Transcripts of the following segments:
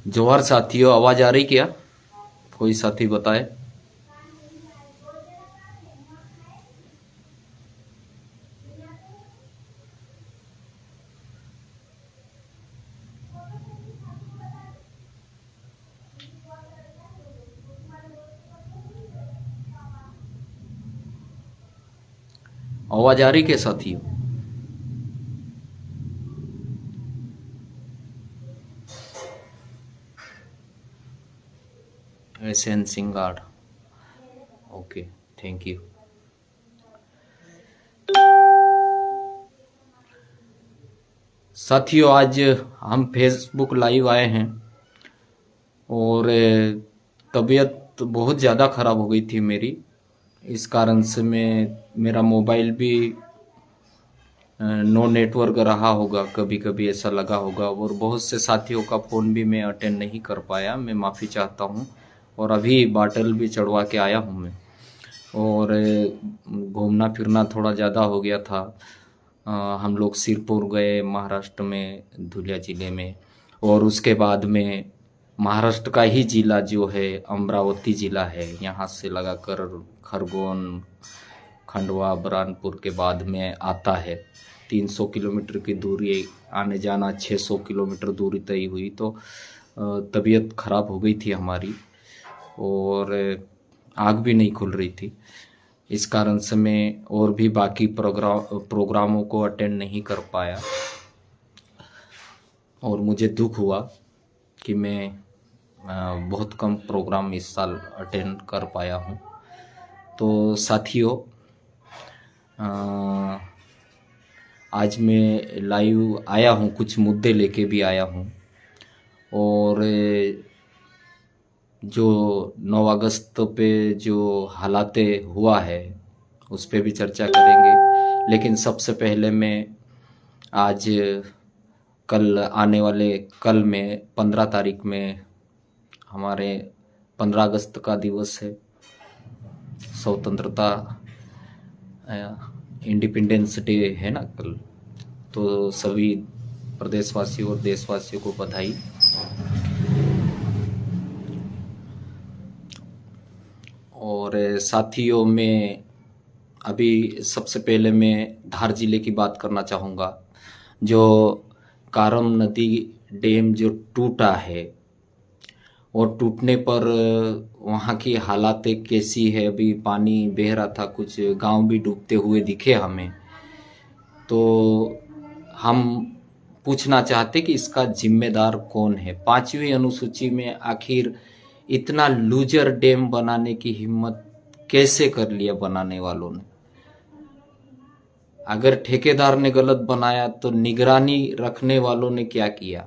जोहर साथियों, आवाज आ रही क्या? कोई साथी बताए। आवाज आ रही क्या साथियों? SN Singad. Okay, thank you. साथियों, आज हम फेसबुक लाइव आए हैं और तबीयत बहुत ज़्यादा ख़राब हो गई थी मेरी। इस कारण से मेरा मोबाइल भी नो नेटवर्क रहा होगा, कभी कभी ऐसा लगा होगा, और बहुत से साथियों का फ़ोन भी मैं अटेंड नहीं कर पाया। मैं माफ़ी चाहता हूँ। और अभी बाटल भी चढ़वा के आया हूँ मैं। और घूमना फिरना थोड़ा ज़्यादा हो गया था। हम लोग सिरपुर गए महाराष्ट्र में, धुलिया ज़िले में। और उसके बाद में महाराष्ट्र का ही ज़िला जो है अमरावती ज़िला है, यहाँ से लगाकर खरगोन, खंडवा, बुरहानपुर के बाद में आता है। 300 किलोमीटर की दूरी, आने जाना 600 किलोमीटर दूरी तय हुई। तो तबीयत खराब हो गई थी हमारी और आँख भी नहीं खुल रही थी। इस कारण से मैं और भी बाकी प्रोग्रामों को अटेंड नहीं कर पाया और मुझे दुख हुआ कि मैं बहुत कम प्रोग्राम इस साल अटेंड कर पाया हूँ। तो साथियों, आज मैं लाइव आया हूँ, कुछ मुद्दे लेके भी आया हूँ। और जो 9 अगस्त पे जो हालात हुआ है उस पे भी चर्चा करेंगे। लेकिन सबसे पहले मैं आज कल आने वाले कल में 15 तारीख में हमारे 15 अगस्त का दिवस है, स्वतंत्रता इंडिपेंडेंस डे है ना कल। तो सभी प्रदेशवासियों और देशवासियों को बधाई। और साथियों, में अभी सबसे पहले मैं धार जिले की बात करना चाहूँगा। जो कारम नदी डैम जो टूटा है और टूटने पर वहाँ की हालातें कैसी है, अभी पानी बह रहा था, कुछ गांव भी डूबते हुए दिखे हमें। तो हम पूछना चाहते कि इसका जिम्मेदार कौन है। 5वीं अनुसूची में आखिर इतना लूजर डैम बनाने की हिम्मत कैसे कर लिया बनाने वालों ने। अगर ठेकेदार ने गलत बनाया तो निगरानी रखने वालों ने क्या किया,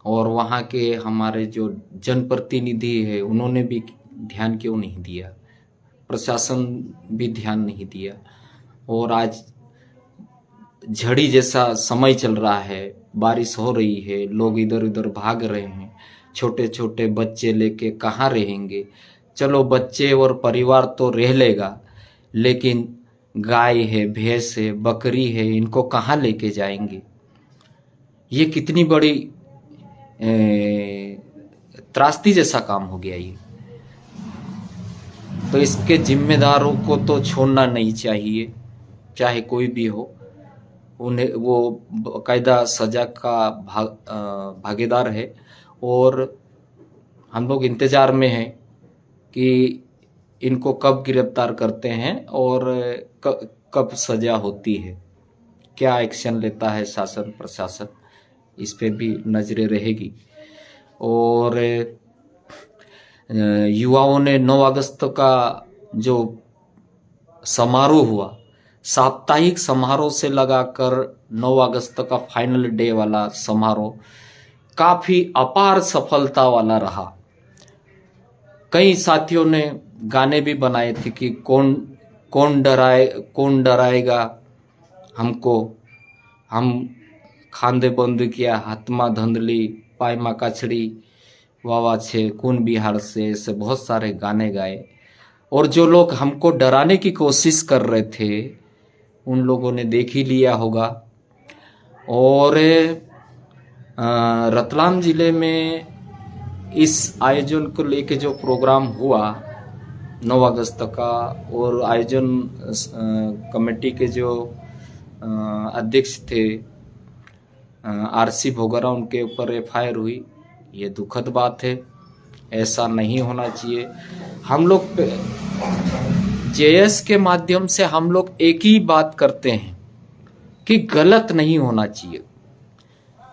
और वहाँ के हमारे जो जनप्रतिनिधि है उन्होंने भी ध्यान क्यों नहीं दिया, प्रशासन भी ध्यान नहीं दिया। और आज झड़ी जैसा समय चल रहा है, बारिश हो रही है, लोग इधर उधर भाग रहे हैं, छोटे छोटे बच्चे लेके कहाँ रहेंगे। चलो, बच्चे और परिवार तो रह लेगा, लेकिन गाय है, भैंस है, बकरी है, इनको कहाँ लेके जाएंगे। ये कितनी बड़ी त्रासदी जैसा काम हो गया ये। तो इसके जिम्मेदारों को तो छोड़ना नहीं चाहिए, चाहे कोई भी हो। उन्हें वो बाकायदा सजा का भागीदार है। और हम लोग इंतजार में हैं कि इनको कब गिरफ्तार करते हैं और कब सजा होती है, क्या एक्शन लेता है शासन प्रशासन, इस पे भी नजरें रहेगी। और युवाओं ने 9 अगस्त का जो समारोह हुआ, साप्ताहिक समारोह से लगाकर 9 अगस्त का फाइनल डे वाला समारोह काफी अपार सफलता वाला रहा। कई साथियों ने गाने भी बनाए थे कि कौन डराएगा हमको, हम खांदे बंद किया, हाथमा धंधली, पायमा काछड़ी, वावा छे कौन बिहार से, ऐसे बहुत सारे गाने गाए। और जो लोग हमको डराने की कोशिश कर रहे थे उन लोगों ने देख ही लिया होगा। और रतलाम जिले में इस आयोजन को लेके जो प्रोग्राम हुआ 9 अगस्त का, और आयोजन कमेटी के जो अध्यक्ष थे आरसी भोगरा, उनके ऊपर एफआईआर हुई। ये दुखद बात है, ऐसा नहीं होना चाहिए। हम लोग जेएस के माध्यम से हम लोग एक ही बात करते हैं कि गलत नहीं होना चाहिए।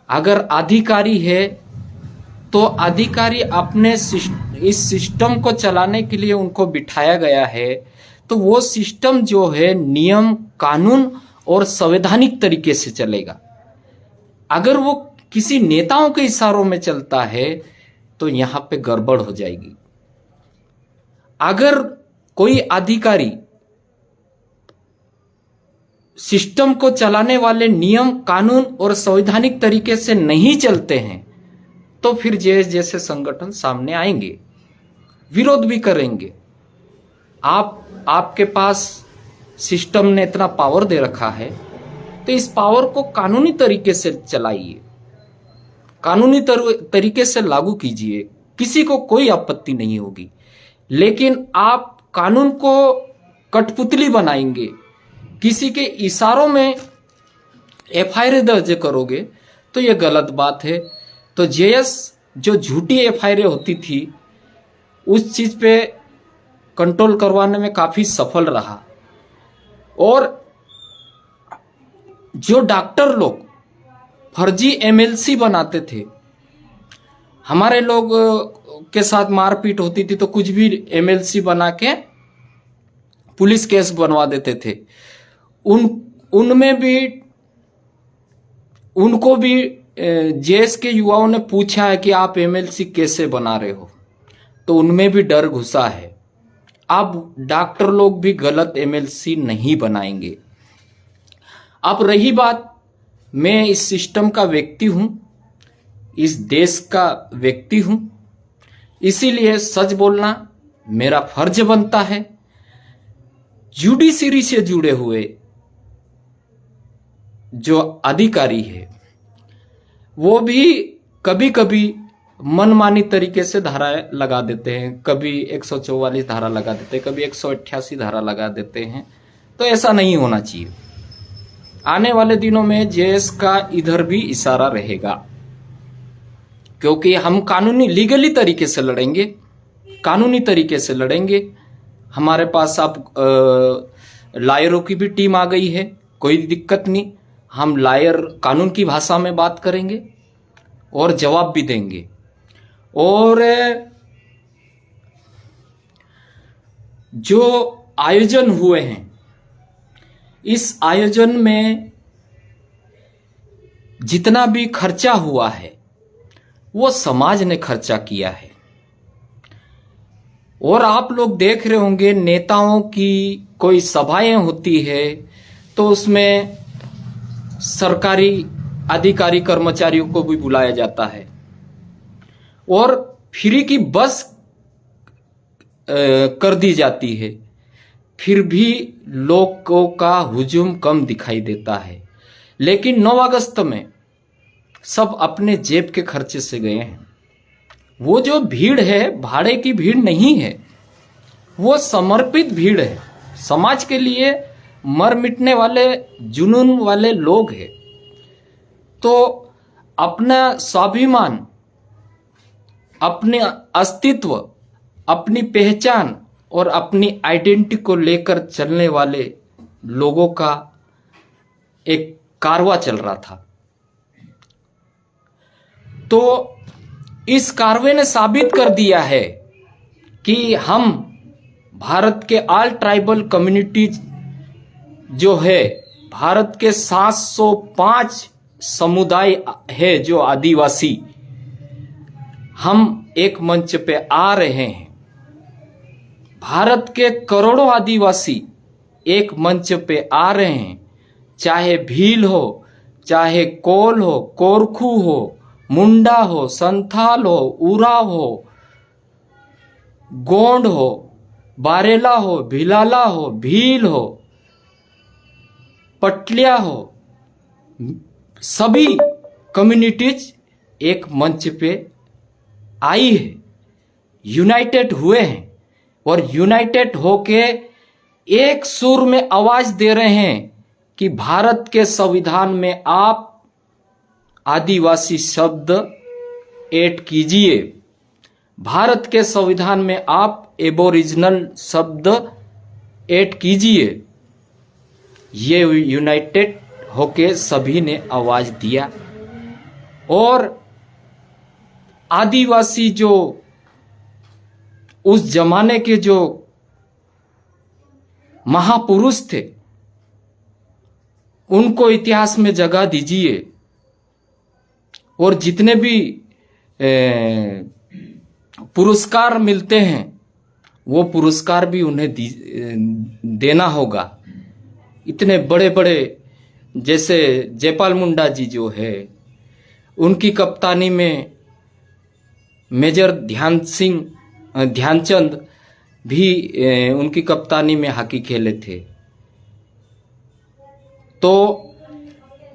अगर अधिकारी है तो अधिकारी अपने इस सिस्टम को चलाने के लिए उनको बिठाया गया है, तो वो सिस्टम जो है नियम कानून और संवैधानिक तरीके से चलेगा। अगर वो किसी नेताओं के इशारों में चलता है तो यहां पे गड़बड़ हो जाएगी। अगर कोई अधिकारी सिस्टम को चलाने वाले नियम कानून और संवैधानिक तरीके से नहीं चलते हैं तो फिर जैसे संगठन सामने आएंगे, विरोध भी करेंगे। आपके पास सिस्टम ने इतना पावर दे रखा है तो इस पावर को कानूनी तरीके से चलाइए, कानूनी तरीके से लागू कीजिए, किसी को कोई आपत्ति नहीं होगी। लेकिन आप कानून को कठपुतली बनाएंगे, किसी के इशारों में एफआईआर दर्ज करोगे तो यह गलत बात है। तो जेएस जो झूठी एफआईआर होती थी उस चीज पे कंट्रोल करवाने में काफी सफल रहा। और जो डॉक्टर लोग फर्जी एमएलसी बनाते थे, हमारे लोग के साथ मारपीट होती थी तो कुछ भी एमएलसी बना के पुलिस केस बनवा देते थे। उनमें भी उनको भी जेएस के युवाओं ने पूछा है कि आप एमएलसी कैसे बना रहे हो, तो उनमें भी डर घुसा है। अब डॉक्टर लोग भी गलत एमएलसी नहीं बनाएंगे। अब रही बात, मैं इस सिस्टम का व्यक्ति हूं, इस देश का व्यक्ति हूं, इसीलिए सच बोलना मेरा फर्ज बनता है। जुडिशरी से जुड़े हुए जो अधिकारी है वो भी कभी कभी मनमानी तरीके से धारा लगा देते हैं, कभी 144 धारा लगा देते हैं, कभी 188 धारा लगा देते हैं। तो ऐसा नहीं होना चाहिए। आने वाले दिनों में जेएस का इधर भी इशारा रहेगा, क्योंकि हम कानूनी लीगली तरीके से लड़ेंगे, कानूनी तरीके से लड़ेंगे। हमारे पास अब लायरों की भी टीम आ गई है, कोई दिक्कत नहीं। हम लायर कानून की भाषा में बात करेंगे और जवाब भी देंगे। और जो आयोजन हुए हैं, इस आयोजन में जितना भी खर्चा हुआ है वो समाज ने खर्चा किया है। और आप लोग देख रहे होंगे नेताओं की कोई सभाएं होती है तो उसमें सरकारी अधिकारी कर्मचारियों को भी बुलाया जाता है और फ्री की बस कर दी जाती है, फिर भी लोगों का हुजूम कम दिखाई देता है। लेकिन 9 अगस्त में सब अपने जेब के खर्चे से गए हैं। वो जो भीड़ है भाड़े की भीड़ नहीं है, वो समर्पित भीड़ है, समाज के लिए मर मिटने वाले जुनून वाले लोग हैं। तो अपना स्वाभिमान, अपने अस्तित्व, अपनी पहचान और अपनी आइडेंटिटी को लेकर चलने वाले लोगों का एक कारवां चल रहा था। तो इस कारवे ने साबित कर दिया है कि हम भारत के ऑल ट्राइबल कम्युनिटीज जो है, भारत के 705 समुदाय है जो आदिवासी, हम एक मंच पे आ रहे हैं। भारत के करोड़ों आदिवासी एक मंच पे आ रहे हैं, चाहे भील हो, चाहे कोल हो, कोरखू हो, मुंडा हो, संथाल हो, उराव हो, गोंड हो, बारेला हो, भिलाला हो, भील हो, पटलिया हो, सभी कम्युनिटीज एक मंच पे आई है, यूनाइटेड हुए हैं और यूनाइटेड होके एक सुर में आवाज दे रहे हैं कि भारत के संविधान में आप आदिवासी शब्द ऐड कीजिए, भारत के संविधान में आप एबोरिजिनल शब्द ऐड कीजिए। ये यूनाइटेड होके सभी ने आवाज दिया और आदिवासी जो उस जमाने के जो महापुरुष थे उनको इतिहास में जगह दीजिए और जितने भी पुरस्कार मिलते हैं वो पुरस्कार भी उन्हें देना होगा। इतने बड़े बड़े जैसे जयपाल मुंडा जी जो है, उनकी कप्तानी में मेजर ध्यानचंद भी उनकी कप्तानी में हॉकी खेले थे। तो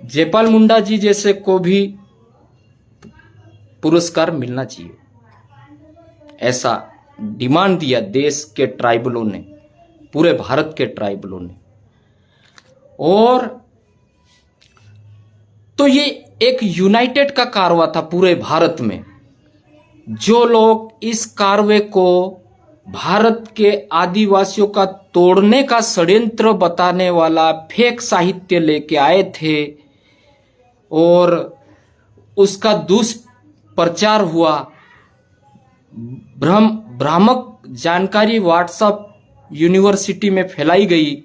जयपाल मुंडा जी जैसे को भी पुरस्कार मिलना चाहिए, ऐसा डिमांड दिया देश के ट्राइबलों ने, पूरे भारत के ट्राइबलों ने। और तो ये एक यूनाइटेड का कारवा था पूरे भारत में। जो लोग इस कारवे को भारत के आदिवासियों का तोड़ने का षड्यंत्र बताने वाला फेक साहित्य लेके आए थे और उसका दुष्प्रचार हुआ, भ्रामक जानकारी व्हाट्सएप यूनिवर्सिटी में फैलाई गई,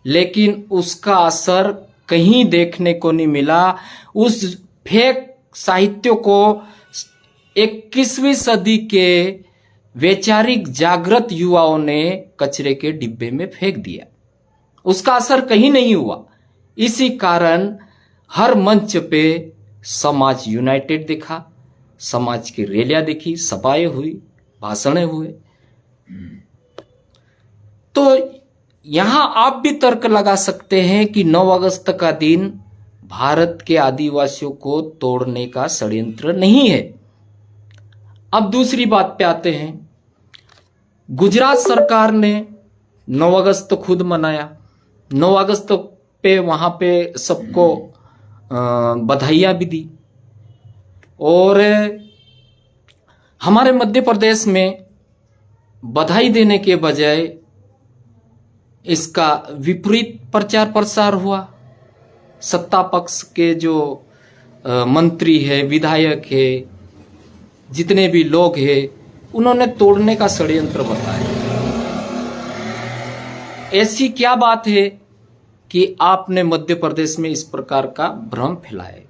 लेकिन उसका असर कहीं देखने को नहीं मिला। उस फेक साहित्य को 21वीं सदी के वैचारिक जागृत युवाओं ने कचरे के डिब्बे में फेंक दिया, उसका असर कहीं नहीं हुआ। इसी कारण हर मंच पे समाज यूनाइटेड दिखा, समाज की रैलियां दिखी, सभाएं हुई, भाषणें हुए। तो यहां आप भी तर्क लगा सकते हैं कि 9 अगस्त का दिन भारत के आदिवासियों को तोड़ने का षड्यंत्र नहीं है। अब दूसरी बात पे आते हैं। गुजरात सरकार ने 9 अगस्त खुद मनाया। 9 अगस्त पे वहां पे सबको बधाइयां भी दी। और हमारे मध्य प्रदेश में बधाई देने के बजाय इसका विपरीत प्रचार प्रसार हुआ। सत्ता पक्ष के जो मंत्री है, विधायक है, जितने भी लोग हैं, उन्होंने तोड़ने का षड्यंत्र बताया। ऐसी क्या बात है कि आपने मध्य प्रदेश में इस प्रकार का भ्रम फैलाए?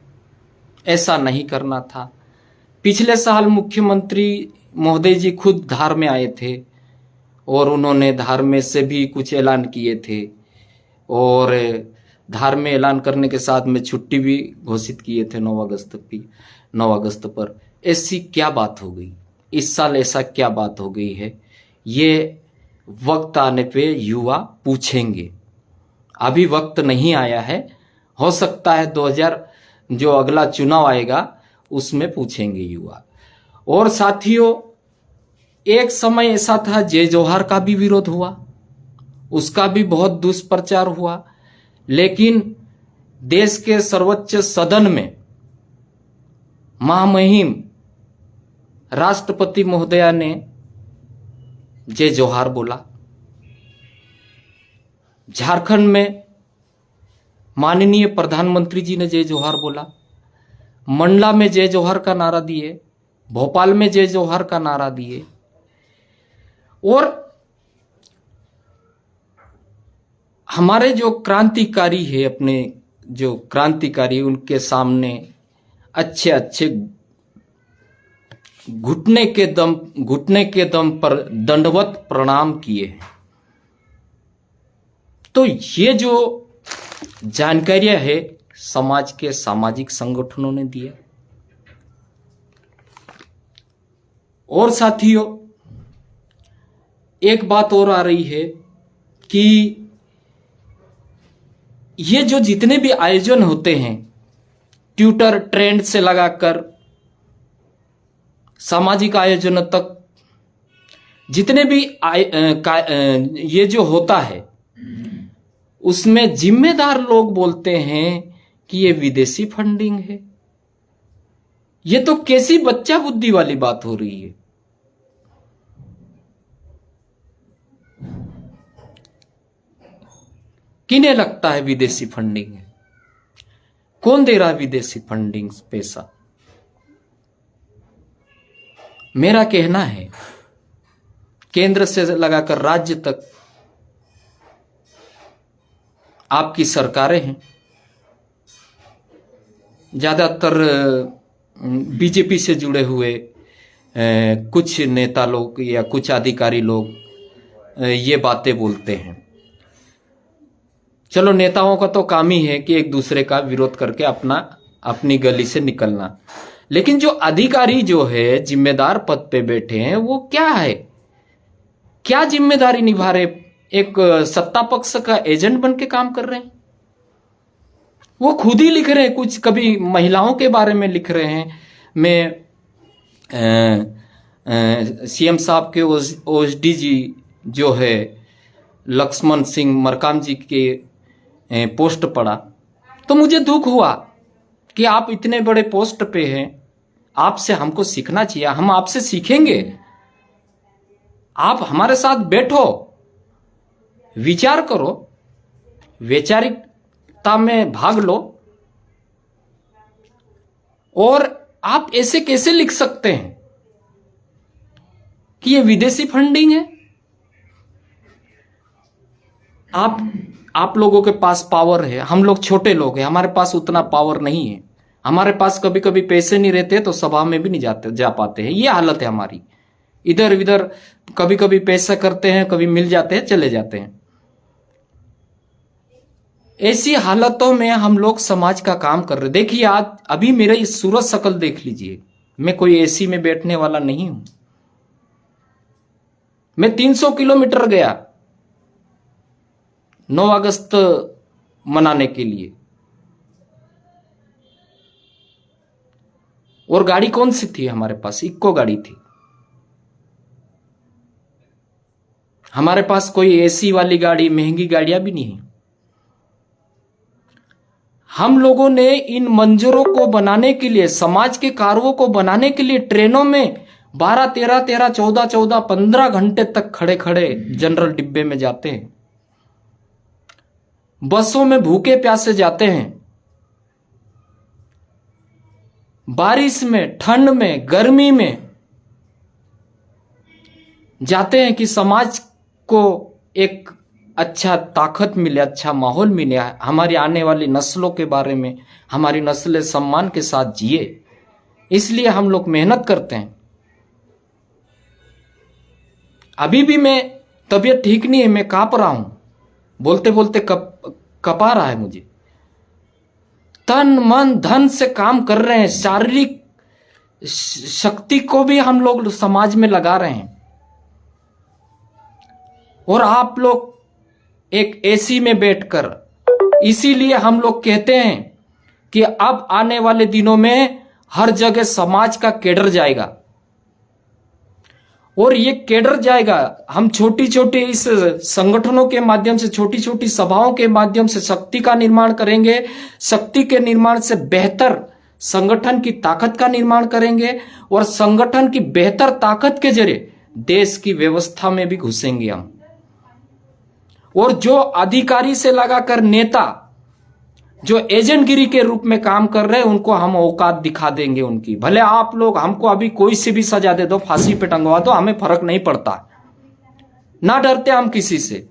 ऐसा नहीं करना था। पिछले साल मुख्यमंत्री महोदय जी खुद धार में आए थे और उन्होंने धार में से भी कुछ ऐलान किए थे और धार में ऐलान करने के साथ में छुट्टी भी घोषित किए थे 9 अगस्त पर। ऐसी क्या बात हो गई इस साल? ऐसा क्या बात हो गई है? ये वक्त आने पे युवा पूछेंगे। अभी वक्त नहीं आया है, हो सकता है 2000 जो अगला चुनाव आएगा उसमें पूछेंगे युवा। और साथियों, एक समय ऐसा था जय जोहार का भी विरोध हुआ, उसका भी बहुत दुष्प्रचार हुआ, लेकिन देश के सर्वोच्च सदन में महामहिम राष्ट्रपति महोदया ने जय जोहार बोला। झारखंड में माननीय प्रधानमंत्री जी ने जय जोहार बोला। मंडला में जय जोहार का नारा दिए, भोपाल में जय जोहार का नारा दिए। और हमारे जो क्रांतिकारी है, अपने जो क्रांतिकारी, उनके सामने अच्छे घुटने के दम पर दंडवत प्रणाम किए हैं। तो ये जो जानकारियां है समाज के सामाजिक संगठनों ने दिया। और साथियों, एक बात और आ रही है कि ये जो जितने भी आयोजन होते हैं, ट्विटर ट्रेंड से लगाकर सामाजिक आयोजनों तक जितने भी ये जो होता है उसमें जिम्मेदार लोग बोलते हैं कि ये विदेशी फंडिंग है। ये तो कैसी बच्चा बुद्धि वाली बात हो रही है। किन्हें लगता है विदेशी फंडिंग है? कौन दे रहा है विदेशी फंडिंग पैसा? मेरा कहना है केंद्र से लगाकर राज्य तक आपकी सरकारें हैं। ज्यादातर बीजेपी से जुड़े हुए कुछ नेता लोग या कुछ अधिकारी लोग ये बातें बोलते हैं। चलो, नेताओं का तो काम ही है कि एक दूसरे का विरोध करके अपनी गली से निकलना, लेकिन जो अधिकारी जो है जिम्मेदार पद पे बैठे हैं वो क्या है, क्या जिम्मेदारी निभा रहे? एक सत्ता पक्ष का एजेंट बन के काम कर रहे हैं। वो खुद ही लिख रहे हैं, कुछ कभी महिलाओं के बारे में लिख रहे हैं। मैं सीएम साहब के ओएसडी जी जो है लक्ष्मण सिंह मरकाम जी के पोस्ट पढ़ा तो मुझे दुख हुआ कि आप इतने बड़े पोस्ट पे हैं, आपसे हमको सीखना चाहिए। हम आपसे सीखेंगे, आप हमारे साथ बैठो, विचार करो, वैचारिकता में भाग लो। और आप ऐसे कैसे लिख सकते हैं कि ये विदेशी फंडिंग है? आप लोगों के पास पावर है, हम लोग छोटे लोग हैं, हमारे पास उतना पावर नहीं है। हमारे पास कभी कभी पैसे नहीं रहते तो सभा में भी नहीं जा पाते हैं। ये हालत है हमारी। इधर इधर कभी कभी पैसा करते हैं, कभी मिल जाते हैं, चले जाते हैं। ऐसी हालतों में हम लोग समाज का काम कर रहे। देखिए, आज अभी मेरा इस सूरज शकल देख लीजिए। मैं कोई एसी में बैठने वाला नहीं हूं। मैं 300 किलोमीटर गया 9 अगस्त मनाने के लिए। और गाड़ी कौन सी थी हमारे पास? इक्को गाड़ी थी। हमारे पास कोई एसी वाली गाड़ी, महंगी गाड़ियां भी नहीं है। हम लोगों ने इन मंजरों को बनाने के लिए, समाज के कार्यों को बनाने के लिए ट्रेनों में 12, 13, 14, 15 घंटे तक खड़े खड़े जनरल डिब्बे में जाते हैं। बसों में भूखे प्यासे जाते हैं। बारिश में, ठंड में, गर्मी में जाते हैं कि समाज को एक अच्छा ताकत मिले, अच्छा माहौल मिले, हमारी आने वाली नस्लों के बारे में हमारी नस्लें सम्मान के साथ जिए। इसलिए हम लोग मेहनत करते हैं। अभी भी मैं तबीयत ठीक नहीं है, मैं कांप रहा हूं, बोलते बोलते कपा रहा है मुझे। तन मन धन से काम कर रहे हैं, शारीरिक शक्ति को भी हम लोग समाज में लगा रहे हैं। और आप लोग एक एसी में बैठकर, इसीलिए हम लोग कहते हैं कि अब आने वाले दिनों में हर जगह समाज का कैडर जाएगा। और ये कैडर जाएगा, हम छोटी छोटी इस संगठनों के माध्यम से, छोटी छोटी सभाओं के माध्यम से शक्ति का निर्माण करेंगे। शक्ति के निर्माण से बेहतर संगठन की ताकत का निर्माण करेंगे। और संगठन की बेहतर ताकत के जरिए देश की व्यवस्था में भी घुसेंगे हम। और जो अधिकारी से लगाकर नेता जो एजेंटगिरी के रूप में काम कर रहे हैं, उनको हम औकात दिखा देंगे उनकी। भले आप लोग हमको अभी कोई सी भी सजा दे दो, फांसी पे टंगवा दो, हमें फर्क नहीं पड़ता। ना डरते हम किसी से,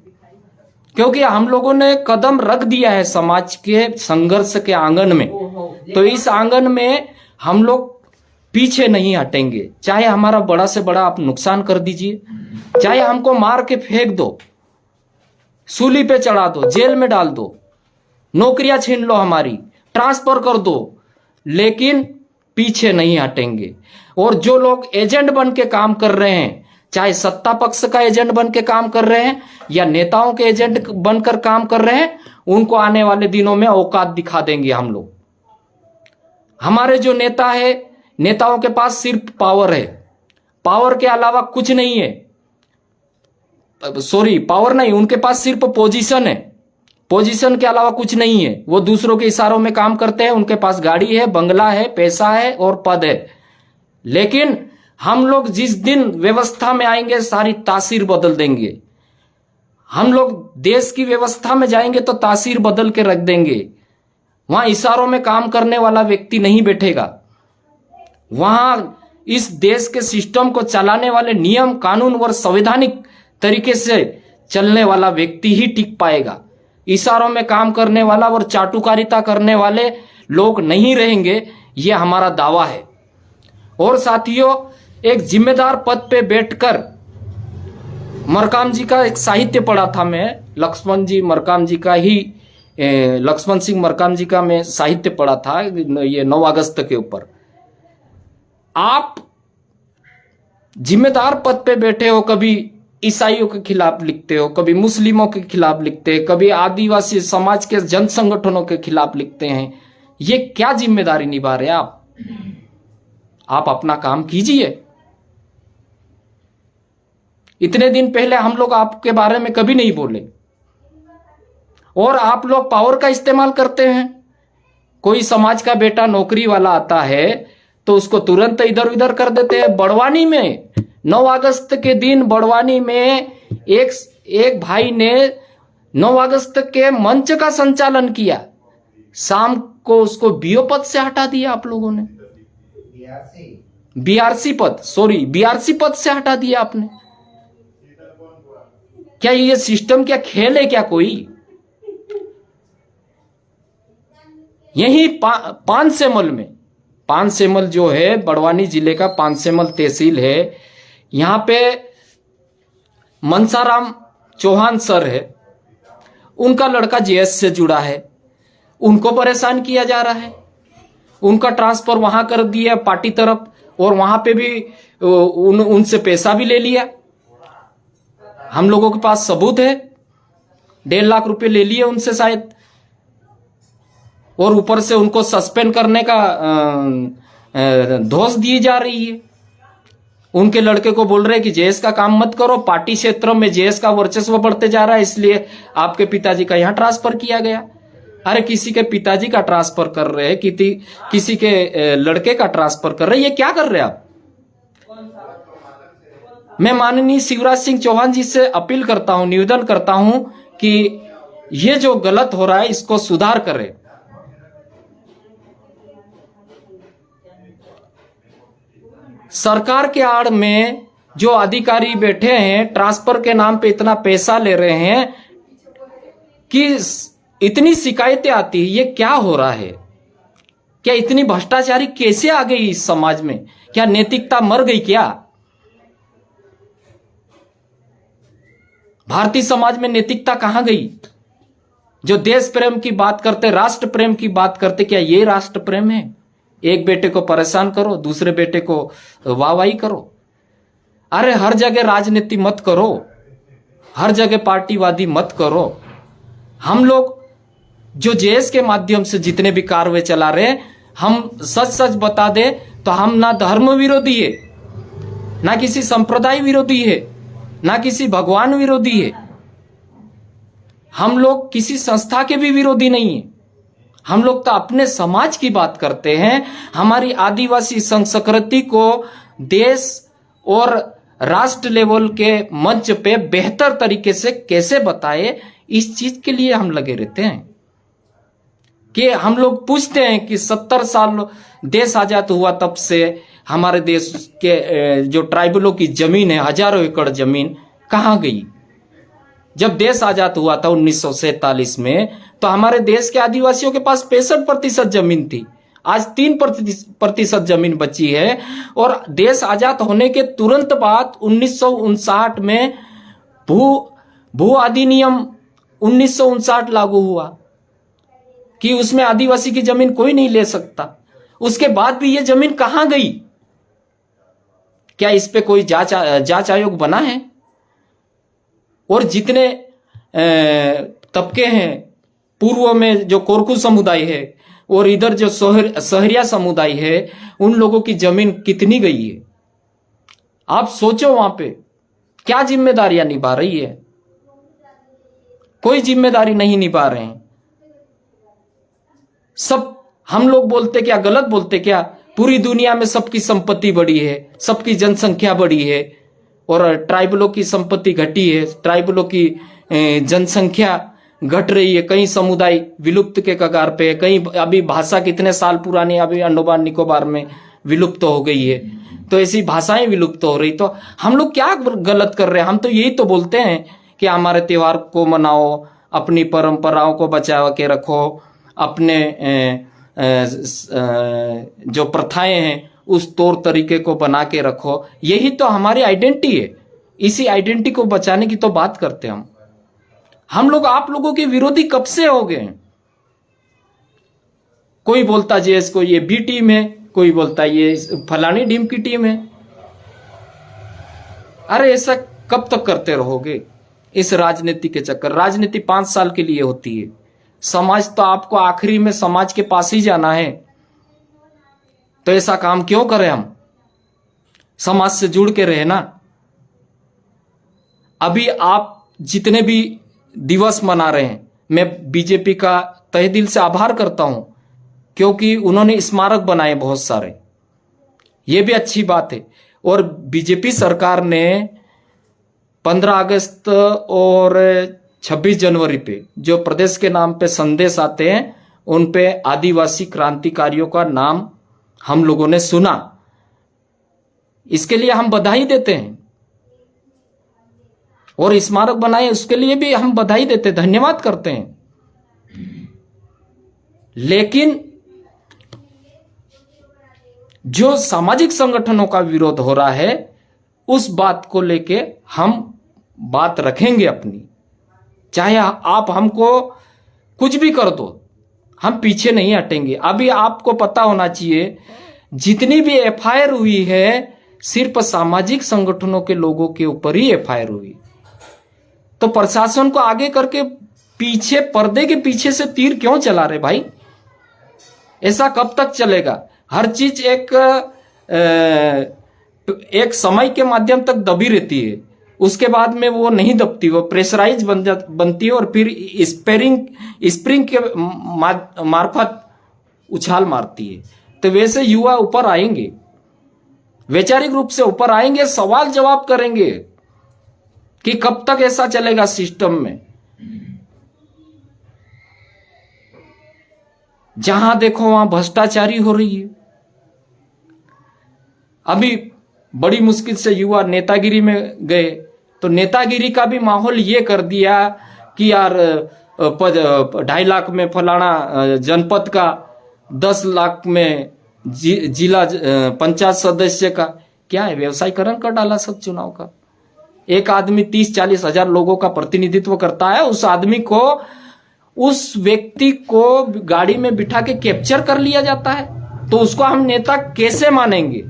क्योंकि हम लोगों ने कदम रख दिया है समाज के संघर्ष के आंगन में। तो इस आंगन में हम लोग पीछे नहीं हटेंगे। चाहे हमारा बड़ा से बड़ा आप नुकसान कर दीजिए, चाहे हमको मार के फेंक दो, सूली पे चढ़ा दो, जेल में डाल दो, नौकरियां छीन लो हमारी, ट्रांसफर कर दो, लेकिन पीछे नहीं हटेंगे। और जो लोग एजेंट बन के काम कर रहे हैं, चाहे सत्ता पक्ष का एजेंट बन के काम कर रहे हैं या नेताओं के एजेंट बनकर काम कर रहे हैं, उनको आने वाले दिनों में औकात दिखा देंगे हम लोग। हमारे जो नेता है, नेताओं के पास सिर्फ पावर है, पावर के अलावा कुछ नहीं है। सॉरी, पावर नहीं, उनके पास सिर्फ पोजीशन है। पोजीशन के अलावा कुछ नहीं है। वो दूसरों के इशारों में काम करते हैं। उनके पास गाड़ी है, बंगला है, पैसा है और पद है। लेकिन हम लोग जिस दिन व्यवस्था में आएंगे सारी तासीर बदल देंगे। हम लोग देश की व्यवस्था में जाएंगे तो तासीर बदल के रख देंगे। वहां इशारों में काम करने वाला व्यक्ति नहीं बैठेगा। वहां इस देश के सिस्टम को चलाने वाले नियम कानून और संवैधानिक तरीके से चलने वाला व्यक्ति ही टिक पाएगा। इशारों में काम करने वाला और चाटुकारिता करने वाले लोग नहीं रहेंगे, यह हमारा दावा है। और साथियों, एक जिम्मेदार पद पे बैठकर मरकाम जी का एक साहित्य पढ़ा था मैं, लक्ष्मण जी मरकाम जी का ही, लक्ष्मण सिंह मरकाम जी का मैं साहित्य पढ़ा था ये 9 अगस्त के ऊपर। आप जिम्मेदार पद पे बैठे हो, कभी ईसाइयों के खिलाफ लिखते हो, कभी मुस्लिमों के खिलाफ लिखते हैं, कभी आदिवासी समाज के जन संगठनों के खिलाफ लिखते हैं। ये क्या जिम्मेदारी निभा रहे हैं आप अपना काम कीजिए। इतने दिन पहले हम लोग आपके बारे में कभी नहीं बोले और आप लोग पावर का इस्तेमाल करते हैं। कोई समाज का बेटा नौकरी वाला आता है तो उसको तुरंत इधर उधर कर देते हैं। बड़वानी में 9 अगस्त के दिन बड़वानी में एक भाई ने 9 अगस्त के मंच का संचालन किया, शाम को उसको बीओ पद से हटा दिया आप लोगों ने। बीआरसी पद से हटा दिया आपने। क्या ये सिस्टम क्या खेल है क्या कोई? यही पानसेमल जो है बड़वानी जिले का पानसेमल तहसील है, यहां पे मनसाराम चौहान सर है, उनका लड़का जेएस से जुड़ा है, उनको परेशान किया जा रहा है। उनका ट्रांसफर वहां कर दिया पार्टी तरफ और वहां पे भी उनसे पैसा भी ले लिया। हम लोगों के पास सबूत है, 1.5 लाख रुपए ले लिए उनसे शायद, और ऊपर से उनको सस्पेंड करने का धौंस दी जा रही है। उनके लड़के को बोल रहे हैं कि जेएस का काम मत करो, पार्टी क्षेत्रों में जेएस का वर्चस्व बढ़ते जा रहा है, इसलिए आपके पिताजी का यहां ट्रांसफर किया गया। अरे किसी के पिताजी का ट्रांसफर कर रहे हैं, किसी के लड़के का ट्रांसफर कर रहे हैं, ये क्या कर रहे हैं आप? मैं माननीय शिवराज सिंह चौहान जी से अपील करता हूं, निवेदन करता हूं कि ये जो गलत हो रहा है इसको सुधार करें। सरकार के आड़ में जो अधिकारी बैठे हैं, ट्रांसफर के नाम पे इतना पैसा ले रहे हैं कि इतनी शिकायतें आती है। ये क्या हो रहा है? क्या इतनी भ्रष्टाचारी कैसे आ गई इस समाज में? क्या नैतिकता मर गई क्या? भारतीय समाज में नैतिकता कहां गई? जो देश प्रेम की बात करते, राष्ट्र प्रेम की बात करते, क्या ये राष्ट्र प्रेम है? एक बेटे को परेशान करो, दूसरे बेटे को वाहवाही करो। अरे हर जगह राजनीति मत करो, हर जगह पार्टीवादी मत करो। हम लोग जो जेएस के माध्यम से जितने भी कार्रवाई चला रहे हैं, हम सच सच बता दे तो हम ना धर्म विरोधी है, ना किसी संप्रदाय विरोधी है, ना किसी भगवान विरोधी है। हम लोग किसी संस्था के भी विरोधी नहीं है। हम लोग तो अपने समाज की बात करते हैं। हमारी आदिवासी संस्कृति को देश और राष्ट्र लेवल के मंच पे बेहतर तरीके से कैसे बताए, इस चीज के लिए हम लगे रहते हैं। कि हम लोग पूछते हैं कि 70 साल देश आजाद हुआ तब से हमारे देश के जो ट्राइबलों की जमीन है, हजारों एकड़ जमीन कहां गई? जब देश आजाद हुआ था 1947 में, तो हमारे देश के आदिवासियों के पास 65% जमीन थी। आज 3% जमीन बची है। और देश आजाद होने के तुरंत बाद 1959 में भू अधिनियम 1959 लागू हुआ कि उसमें आदिवासी की जमीन कोई नहीं ले सकता। उसके बाद भी ये जमीन कहां गई? क्या इस पे कोई जांच आयोग बना है? और जितने तबके हैं, पूर्व में जो कोरकू समुदाय है और इधर जो सहरिया समुदाय है, उन लोगों की जमीन कितनी गई है? आप सोचो वहां पे क्या जिम्मेदारियां निभा रही है। कोई जिम्मेदारी नहीं निभा रहे हैं। सब हम लोग बोलते क्या, गलत बोलते क्या, पूरी दुनिया में सबकी संपत्ति बढ़ी है, सबकी जनसंख्या बढ़ी है और ट्राइबलों की संपत्ति घटी है, ट्राइबलों की जनसंख्या घट रही है, कई समुदाय विलुप्त के कगार पे है, कई अभी भाषा कितने साल पुरानी अभी अंडमान निकोबार में विलुप्त हो गई है, तो ऐसी भाषाएं विलुप्त हो रही। तो हम लोग क्या गलत कर रहे हैं? हम तो यही तो बोलते हैं कि हमारे त्योहार को मनाओ, अपनी परंपराओं को बचा के रखो, अपने जो प्रथाएं हैं उस तौर तरीके को बना के रखो। यही तो हमारी आइडेंटिटी है। इसी आइडेंटिटी को बचाने की तो बात करते हैं हम लोग आप लोगों के विरोधी कब से हो गए? कोई बोलता जेएस को ये बी टीम है, कोई बोलता ये फलानी टीम की टीम है। अरे ऐसा कब तक करते रहोगे इस राजनीति के चक्कर? राजनीति 5 साल के लिए होती है। समाज तो आपको आखिरी में समाज के पास ही जाना है, तो ऐसा काम क्यों करें हम? समाज से जुड़ के रहे ना। अभी आप जितने भी दिवस मना रहे हैं, मैं बीजेपी का तहे दिल से आभार करता हूं, क्योंकि उन्होंने स्मारक बनाए बहुत सारे, ये भी अच्छी बात है। और बीजेपी सरकार ने 15 अगस्त और 26 जनवरी पे जो प्रदेश के नाम पे संदेश आते हैं, उन पे आदिवासी क्रांतिकारियों का नाम हम लोगों ने सुना। इसके लिए हम बधाई देते हैं, और स्मारक बनाए उसके लिए भी हम बधाई देते, धन्यवाद करते हैं। लेकिन जो सामाजिक संगठनों का विरोध हो रहा है, उस बात को लेके हम बात रखेंगे अपनी। चाहे आप हमको कुछ भी कर दो, हम पीछे नहीं हटेंगे। अभी आपको पता होना चाहिए, जितनी भी एफआईआर हुई है सिर्फ सामाजिक संगठनों के लोगों के ऊपर ही एफआईआर हुई। तो प्रशासन को आगे करके पीछे, पर्दे के पीछे से तीर क्यों चला रहे भाई? ऐसा कब तक चलेगा? हर चीज एक समय के माध्यम तक दबी रहती है, उसके बाद में वो नहीं दबती, वो प्रेशराइज बनती है और फिर स्प्रिंग के मार्फत उछाल मारती है। तो वैसे युवा ऊपर आएंगे, वैचारिक रूप से ऊपर आएंगे, सवाल जवाब करेंगे कि कब तक ऐसा चलेगा सिस्टम में। जहां देखो वहां भ्रष्टाचारी हो रही है। अभी बड़ी मुश्किल से युवा नेतागिरी में गए, तो नेतागिरी का भी माहौल ये कर दिया कि यार 2.5 लाख में फलाना जनपद का, 10 लाख में जिला पंचायत सदस्य का। क्या है, व्यवसायीकरण कर डाला सब चुनाव का। एक आदमी 30-40 हजार लोगों का प्रतिनिधित्व करता है, उस आदमी को, उस व्यक्ति को गाड़ी में बिठा के कैप्चर कर लिया जाता है, तो उसको हम नेता कैसे मानेंगे?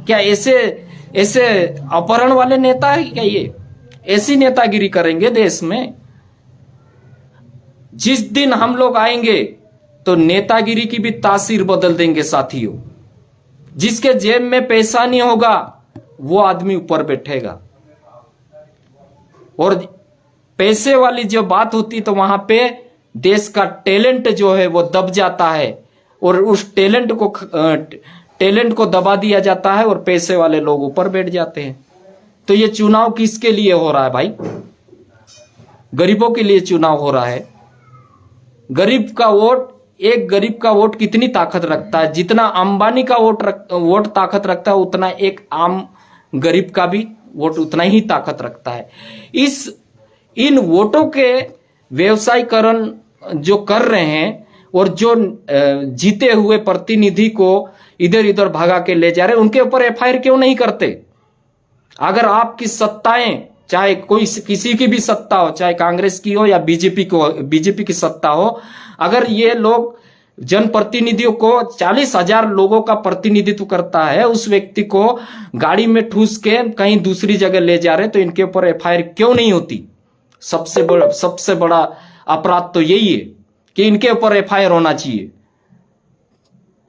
क्या ऐसे अपहरण वाले नेता है क्या? ये ऐसी नेतागिरी करेंगे देश में? जिस दिन हम लोग आएंगे तो नेतागिरी की भी तासीर बदल देंगे साथियों। जिसके जेब में पैसा नहीं होगा वो आदमी ऊपर बैठेगा, और पैसे वाली जो बात होती तो वहां पे देश का टैलेंट जो है वो दब जाता है, और उस टैलेंट को दबा दिया जाता है, और पैसे वाले लोग ऊपर बैठ जाते हैं। तो ये चुनाव किसके लिए हो रहा है भाई? गरीबों के लिए चुनाव हो रहा है। गरीब का वोट, एक गरीब का वोट कितनी ताकत रखता है? जितना अंबानी का वोट ताकत रखता है, उतना एक आम गरीब का भी वोट उतना ही ताकत रखता है। इन वोटों के व्यवसायीकरण जो कर रहे हैं, और जो जीते हुए प्रतिनिधि को इधर इधर भगा के ले जा रहे हैं, उनके ऊपर एफआईआर क्यों नहीं करते? अगर आपकी सत्ताएं, चाहे कोई किसी की भी सत्ता हो, चाहे कांग्रेस की हो या बीजेपी की सत्ता हो, अगर ये लोग जनप्रतिनिधियों को 40,000 लोगों का प्रतिनिधित्व करता है, उस व्यक्ति को गाड़ी में ठूस के कहीं दूसरी जगह ले जा रहे, तो इनके ऊपर एफआईआर क्यों नहीं होती? सबसे बड़ा अपराध तो यही है कि इनके ऊपर एफआईआर होना चाहिए,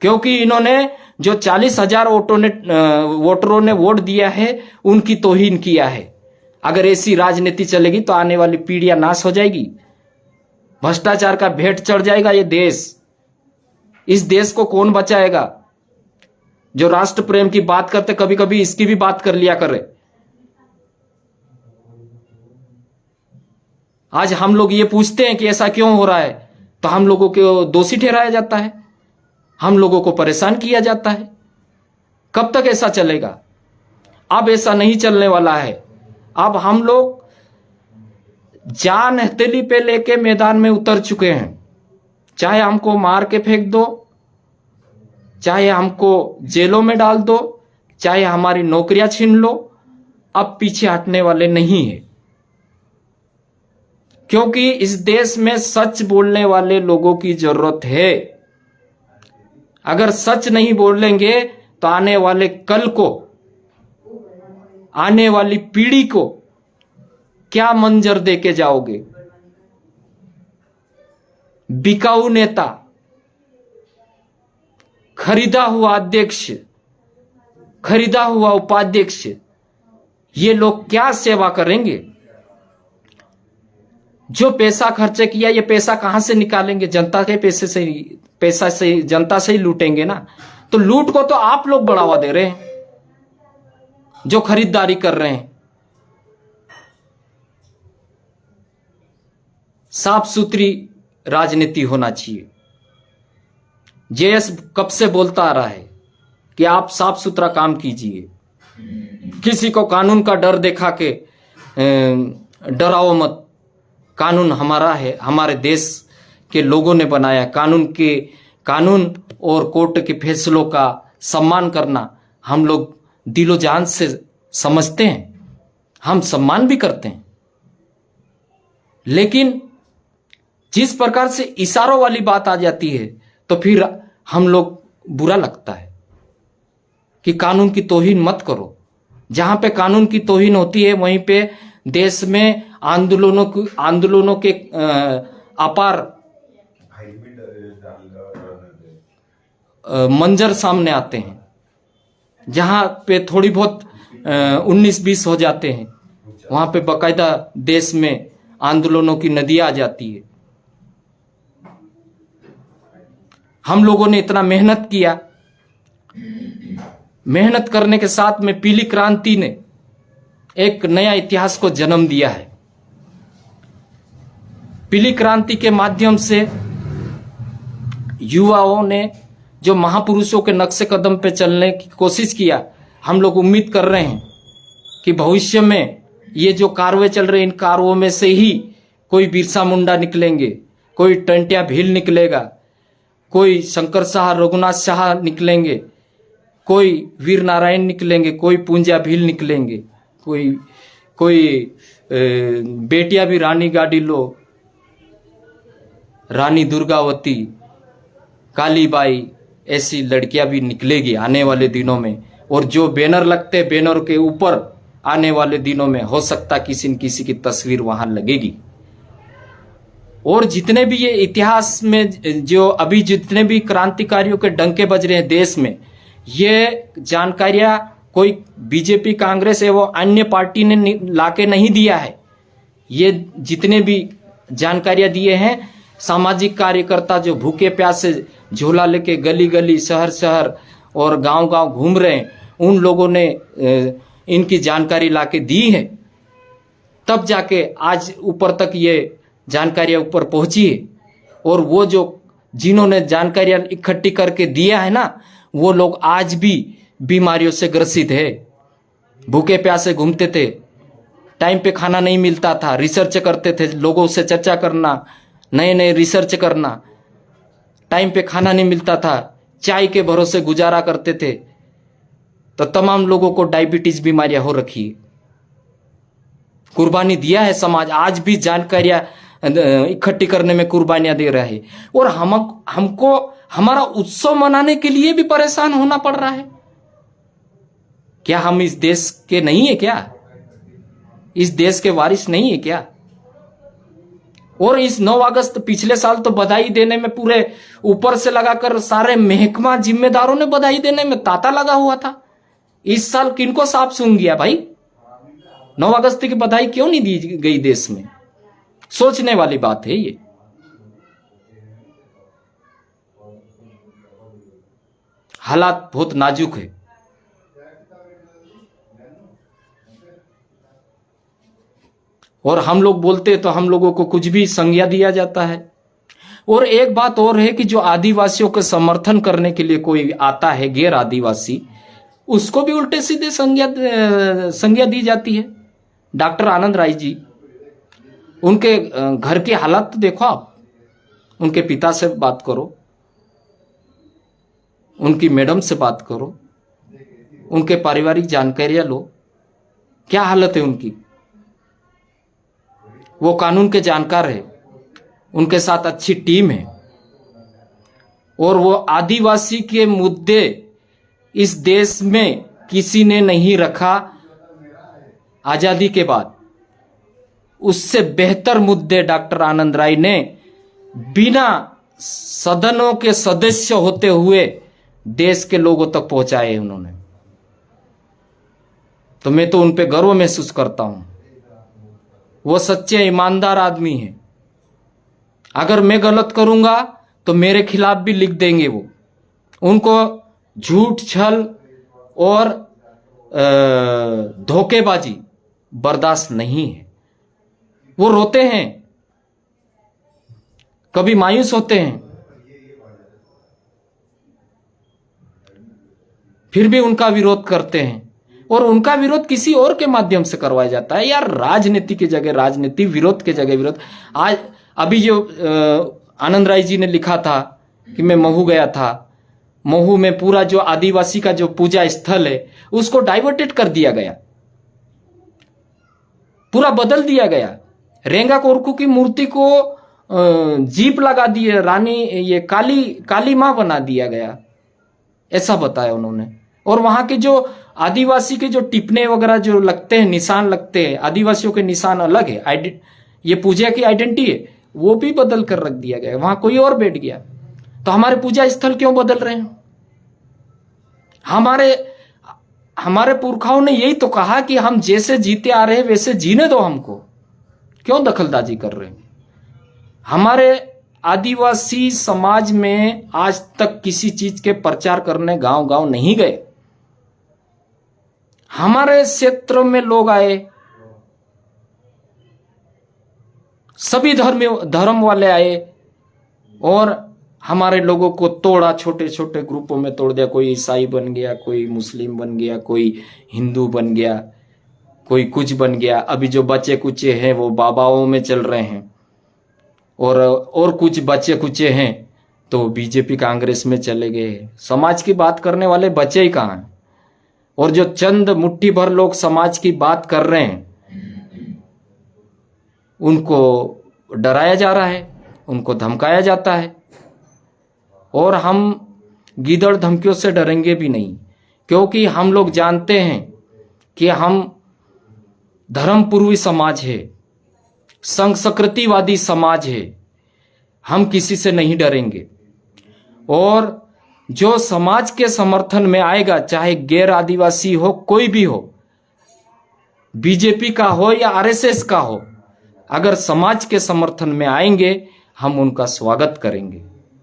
क्योंकि इन्होंने जो 40,000 वोटरों ने वोट दिया है उनकी तौहीन किया है। अगर ऐसी राजनीति चलेगी तो आने वाली पीढ़ियां नाश हो जाएगी, भ्रष्टाचार का भेंट चढ़ जाएगा ये देश। इस देश को कौन बचाएगा? जो राष्ट्र प्रेम की बात करते, कभी कभी इसकी भी बात कर लिया करे। आज हम लोग ये पूछते हैं कि ऐसा क्यों हो रहा है, तो हम लोगों को दोषी ठहराया जाता है, हम लोगों को परेशान किया जाता है। कब तक ऐसा चलेगा? अब ऐसा नहीं चलने वाला है। अब हम लोग जान हथेली पे लेके मैदान में उतर चुके हैं। चाहे हमको मार के फेंक दो, चाहे हमको जेलों में डाल दो, चाहे हमारी नौकरियां छीन लो, अब पीछे हटने वाले नहीं है। क्योंकि इस देश में सच बोलने वाले लोगों की जरूरत है। अगर सच नहीं बोलेंगे तो आने वाले कल को, आने वाली पीढ़ी को क्या मंजर देके जाओगे? बिकाऊ नेता, खरीदा हुआ अध्यक्ष, खरीदा हुआ उपाध्यक्ष, ये लोग क्या सेवा करेंगे? जो पैसा खर्च किया, ये पैसा कहां से निकालेंगे? जनता के पैसे से, पैसा से, जनता से ही लूटेंगे ना। तो लूट को तो आप लोग बढ़ावा दे रहे हैं, जो खरीदारी कर रहे हैं। साफ सुथरी राजनीति होना चाहिए। जेएस कब से बोलता आ रहा है कि आप साफ सुथरा काम कीजिए, किसी को कानून का डर दिखा के डराओ मत। कानून हमारा है, हमारे देश के लोगों ने बनाया। कानून और कोर्ट के फैसलों का सम्मान करना हम लोग दिलो जान से समझते हैं, हम सम्मान भी करते हैं। लेकिन जिस प्रकार से इशारों वाली बात आ जाती है तो फिर हम लोग बुरा लगता है कि कानून की तौहीन मत करो। जहां पे कानून की तौहीन होती है वहीं पे देश में आंदोलनों के अपार मंजर सामने आते हैं। जहां पे थोड़ी बहुत 19-20 हो जाते हैं, वहां पे बाकायदा देश में आंदोलनों की नदियां आ जाती है। हम लोगों ने इतना मेहनत किया, मेहनत करने के साथ में पीली क्रांति ने एक नया इतिहास को जन्म दिया है। पीली क्रांति के माध्यम से युवाओं ने जो महापुरुषों के नक्शे कदम पे चलने की कोशिश किया, हम लोग उम्मीद कर रहे हैं कि भविष्य में ये जो कारवे चल रहे, इन कारवों में से ही कोई बिरसा मुंडा निकलेंगे, कोई टंटिया भील निकलेगा, कोई शंकर शाह, रघुनाथ शाह निकलेंगे, कोई वीर नारायण निकलेंगे, कोई पूंजा भील निकलेंगे, कोई बेटियां भी रानी गाडिलो, रानी दुर्गावती, कालीबाई, ऐसी लड़कियां भी निकलेगी आने वाले दिनों में। और जो बैनर लगते, बैनर के ऊपर आने वाले दिनों में हो सकता किसी न किसी की तस्वीर वहां लगेगी। और जितने भी ये इतिहास में जो अभी जितने भी क्रांतिकारियों के डंके बज रहे हैं देश में, ये जानकारियां कोई बीजेपी, कांग्रेस एवं अन्य पार्टी ने लाके नहीं दिया है। ये जितने भी जानकारियां दिए हैं सामाजिक कार्यकर्ता जो भूखे प्यासे झोला लेके गली गली, शहर शहर और गांव गांव घूम रहे हैं, उन लोगों ने इनकी जानकारी लाके दी है। तब जाके आज ऊपर तक ये जानकारियां ऊपर पहुंची है। और वो जो जिन्होंने जानकारियां इकट्ठी करके दिया है ना, वो लोग आज भी बीमारियों से ग्रसित है। भूखे प्यासे घूमते थे, टाइम पे खाना नहीं मिलता था, रिसर्च करते थे, लोगों से चर्चा करना, नए नए रिसर्च करना, टाइम पे खाना नहीं मिलता था, चाय के भरोसे गुजारा करते थे। तो तमाम लोगों को डायबिटीज बीमारियां हो रखी है। कुर्बानी दिया है समाज, आज भी जानकारियां इकट्ठी करने में कुर्बानियां दे रहा है। और हमको हमारा उत्सव मनाने के लिए भी परेशान होना पड़ रहा है। क्या हम इस देश के नहीं है क्या? इस देश के वारिस नहीं है क्या? और इस 9 अगस्त पिछले साल तो बधाई देने में पूरे ऊपर से लगाकर सारे महकमा जिम्मेदारों ने बधाई देने में तांता लगा हुआ था। इस साल किनको सांप सूंघ गया भाई? 9 अगस्त की बधाई क्यों नहीं दी गई देश में? सोचने वाली बात है ये। हालात बहुत नाजुक है। और हम लोग बोलते तो हम लोगों को कुछ भी संज्ञा दिया जाता है। और एक बात और है कि जो आदिवासियों के समर्थन करने के लिए कोई आता है गैर आदिवासी, उसको भी उल्टे सीधे संज्ञा दी जाती है। डॉक्टर आनंद राय जी, उनके घर की हालत तो देखो आप, उनके पिता से बात करो, उनकी मैडम से बात करो, उनके पारिवारिक जानकारियां लो, क्या हालत है उनकी। वो कानून के जानकार है, उनके साथ अच्छी टीम है, और वो आदिवासी के मुद्दे इस देश में किसी ने नहीं रखा आजादी के बाद। उससे बेहतर मुद्दे डॉक्टर आनंद राय ने बिना सदनों के सदस्य होते हुए देश के लोगों तक पहुंचाए उन्होंने। तो मैं तो उन पे गर्व महसूस करता हूं। वो सच्चे ईमानदार आदमी हैं। अगर मैं गलत करूंगा तो मेरे खिलाफ भी लिख देंगे वो। उनको झूठ, छल और धोखेबाजी बर्दाश्त नहीं है। वो रोते हैं, कभी मायूस होते हैं, फिर भी उनका विरोध करते हैं। और उनका विरोध किसी और के माध्यम से करवाया जाता है। यार, राजनीति की जगह राजनीति, विरोध की जगह विरोध। आज अभी जो आनंद राय जी ने लिखा था कि मैं महू गया था, महू में पूरा जो आदिवासी का जो पूजा स्थल है उसको डाइवर्टेड कर दिया गया, पूरा बदल दिया गया। रेंगा कोरकू की मूर्ति को जीप लगा दिए, रानी ये काली मां बना दिया गया, ऐसा बताया उन्होंने। और वहां के जो आदिवासी के जो टिप्पणे वगैरह जो लगते हैं, निशान लगते हैं, आदिवासियों के निशान अलग है, ये पूजा की आइडेंटिटी है, वो भी बदल कर रख दिया गया। वहां कोई और बैठ गया। तो हमारे पूजा स्थल क्यों बदल रहे हैं? हमारे पुरखाओं ने यही तो कहा कि हम जैसे जीते आ रहे हैं वैसे जीने दो हमको, क्यों दखलंदाजी कर रहे हैं? हमारे आदिवासी समाज में आज तक किसी चीज के प्रचार करने गांव गांव नहीं गए। हमारे क्षेत्र में लोग आए, सभी धर्म वाले आए और हमारे लोगों को तोड़ा, छोटे छोटे ग्रुपों में तोड़ दिया। कोई ईसाई बन गया, कोई मुस्लिम बन गया, कोई हिंदू बन गया, कोई कुछ बन गया। अभी जो बच्चे कुचे हैं वो बाबाओं में चल रहे हैं, और कुछ बच्चे कुचे हैं तो बीजेपी कांग्रेस में चले गए। समाज की बात करने वाले बच्चे ही कहाँ हैं? और जो चंद मुट्ठी भर लोग समाज की बात कर रहे हैं उनको डराया जा रहा है, उनको धमकाया जाता है। और हम गीदड़ धमकियों से डरेंगे भी नहीं, क्योंकि हम लोग जानते हैं कि हम धर्मपूर्वी समाज है, संस्कृतिवादी समाज है। हम किसी से नहीं डरेंगे। और जो समाज के समर्थन में आएगा, चाहे गैर आदिवासी हो, कोई भी हो, बीजेपी का हो या आरएसएस का हो, अगर समाज के समर्थन में आएंगे हम उनका स्वागत करेंगे,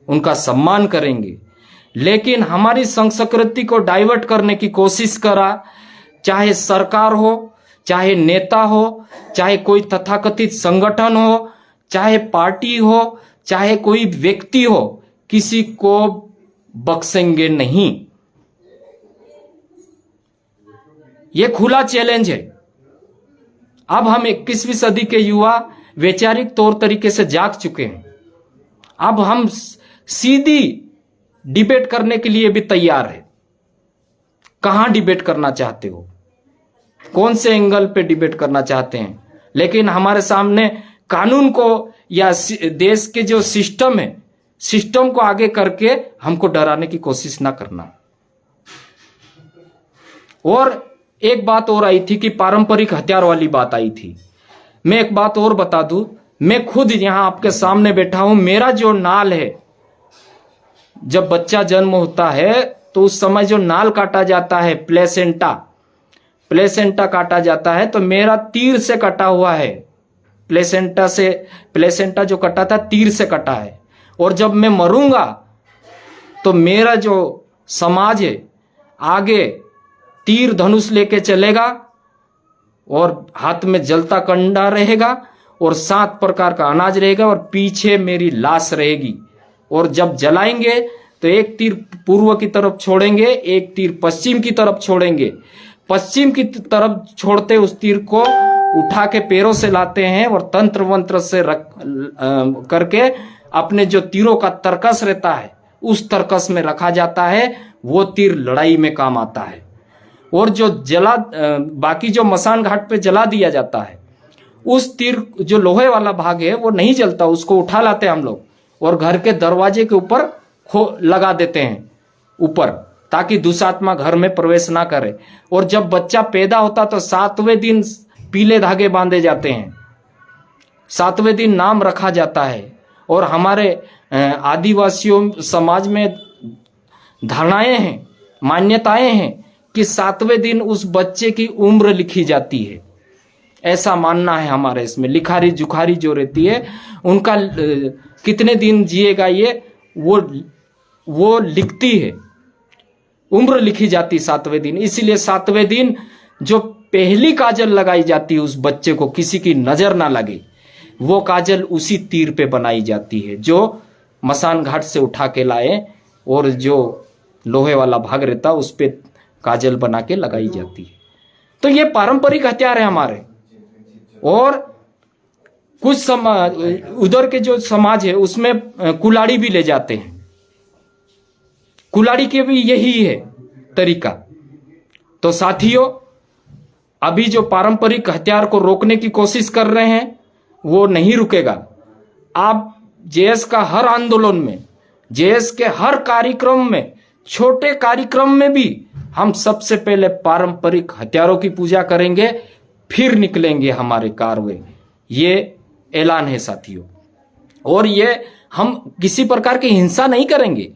उनका सम्मान करेंगे। लेकिन हमारी संस्कृति को डाइवर्ट करने की कोशिश करा, चाहे सरकार हो, चाहे नेता हो, चाहे कोई तथाकथित संगठन हो, चाहे पार्टी हो, चाहे कोई व्यक्ति हो, किसी को बख्शेंगे नहीं। यह खुला चैलेंज है। अब हम 21वीं सदी के युवा वैचारिक तौर तरीके से जाग चुके हैं। अब हम सीधी डिबेट करने के लिए भी तैयार है। कहां डिबेट करना चाहते हो, कौन से एंगल पे डिबेट करना चाहते हैं, लेकिन हमारे सामने कानून को या देश के जो सिस्टम है, सिस्टम को आगे करके हमको डराने की कोशिश ना करना। और एक बात और आई थी कि पारंपरिक हथियार वाली बात आई थी। मैं एक बात और बता दूं मैं खुद यहां आपके सामने बैठा हूं, मेरा जो नाल है, जब बच्चा जन्म होता है तो उस समय जो नाल काटा जाता है, प्लेसेंटा, प्लेसेंटा काटा जाता है, तो मेरा तीर से कटा हुआ है। प्लेसेंटा जो कटा था तीर से कटा है। और जब मैं मरूंगा तो मेरा जो समाज है आगे तीर धनुष लेके चलेगा और हाथ में जलता कंडा रहेगा और 7 प्रकार का अनाज रहेगा और पीछे मेरी लाश रहेगी। और जब जलाएंगे तो एक तीर पूर्व की तरफ छोड़ेंगे, एक तीर पश्चिम की तरफ छोड़ेंगे। पश्चिम की तरफ छोड़ते उस तीर को उठा के पैरों से लाते हैं और तंत्र मंत्र से करके अपने जो तीरों का तरकस रहता है उस तरकस में रखा जाता है। वो तीर लड़ाई में काम आता है। और जो बाकी जो मसान घाट पे जला दिया जाता है, उस तीर जो लोहे वाला भाग है वो नहीं जलता, उसको उठा लाते हैं हम लोग और घर के दरवाजे के ऊपर लगा देते हैं ऊपर, ताकि दुष्टात्मा घर में प्रवेश ना करे। और जब बच्चा पैदा होता तो 7वें दिन पीले धागे बांधे जाते हैं, 7वें दिन नाम रखा जाता है। और हमारे आदिवासियों समाज में धारणाएं हैं, मान्यताएं हैं कि 7वें दिन उस बच्चे की उम्र लिखी जाती है। ऐसा मानना है हमारे इसमें। लिखारी जुखारी जो रहती है उनका कितने दिन जिएगा ये वो लिखती है, उम्र लिखी जाती 7वें दिन। इसीलिए 7वें दिन जो पहली काजल लगाई जाती है उस बच्चे को किसी की नजर ना लगे, वो काजल उसी तीर पे बनाई जाती है जो मसान घाट से उठा के लाए और जो लोहे वाला भाग रहता उस पे काजल बना के लगाई जाती है। तो ये पारंपरिक हथियार है हमारे। और कुछ उधर के जो समाज है उसमें कुल्हाड़ी भी ले जाते हैं। कुल्हाड़ी के भी यही है तरीका। तो साथियों, अभी जो पारंपरिक हथियार को रोकने की कोशिश कर रहे हैं वो नहीं रुकेगा। आप जेएस का हर आंदोलन में, जेएस के हर कार्यक्रम में, छोटे कार्यक्रम में भी हम सबसे पहले पारंपरिक हथियारों की पूजा करेंगे, फिर निकलेंगे हमारे कारवे। ये ऐलान है साथियों। और ये हम किसी प्रकार की हिंसा नहीं करेंगे,